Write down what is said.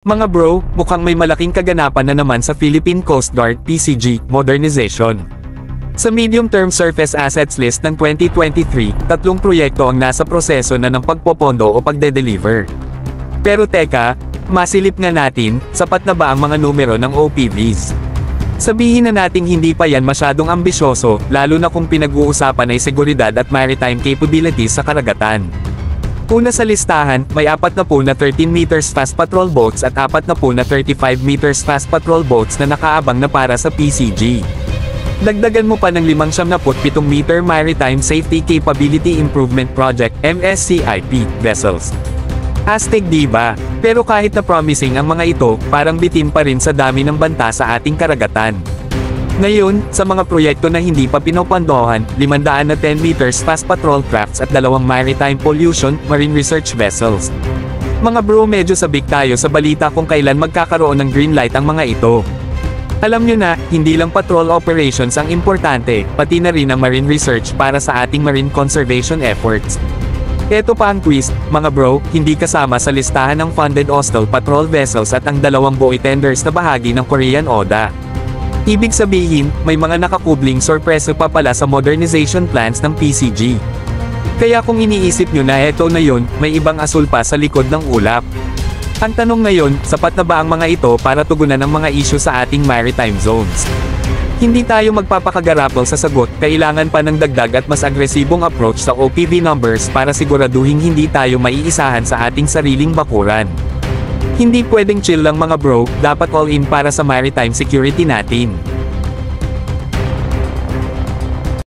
Mga bro, mukhang may malaking kaganapan na naman sa Philippine Coast Guard PCG modernization. Sa Medium-Term Surface Assets List ng 2023, 3 proyekto ang nasa proseso na ng pagpopondo o pagde-deliver. Pero teka, masilip nga natin, sapat na ba ang mga numero ng OPVs? Sabihin na nating hindi pa yan masyadong ambisyoso, lalo na kung pinag-uusapan ay seguridad at maritime capabilities sa karagatan. Una sa listahan, may 40 na 13 meters fast patrol boats at 40 na 35 meters fast patrol boats na nakaabang na para sa PCG. Dagdagan mo pa ng 577 meter Maritime Safety Capability Improvement Project (MSCIP) vessels. Astig diba? Pero kahit na promising ang mga ito, parang bitin pa rin sa dami ng banta sa ating karagatan. Ngayon, sa mga proyekto na hindi pa pinopondohan, 510 meters fast patrol crafts at 2 maritime pollution, marine research vessels. Mga bro, medyo sabik tayo sa balita kung kailan magkakaroon ng green light ang mga ito. Alam nyo na, hindi lang patrol operations ang importante, pati na rin ang marine research para sa ating marine conservation efforts. Ito pa ang twist, mga bro, hindi kasama sa listahan ng funded coastal patrol vessels at ang 2 buoy tenders na bahagi ng Korean ODA. Ibig sabihin, may mga nakakubling sorpreso pa pala sa modernization plans ng PCG. Kaya kung iniisip nyo na eto na yun, may ibang asul pa sa likod ng ulap. Ang tanong ngayon, sapat na ba ang mga ito para tugunan ang mga issue sa ating maritime zones? Hindi tayo magpapakagarapol sa sagot, kailangan pa ng dagdag at mas agresibong approach sa OPV numbers para siguraduhin hindi tayo maiisahan sa ating sariling bakuran. Hindi pwedeng chill lang mga bro, dapat all in para sa maritime security natin.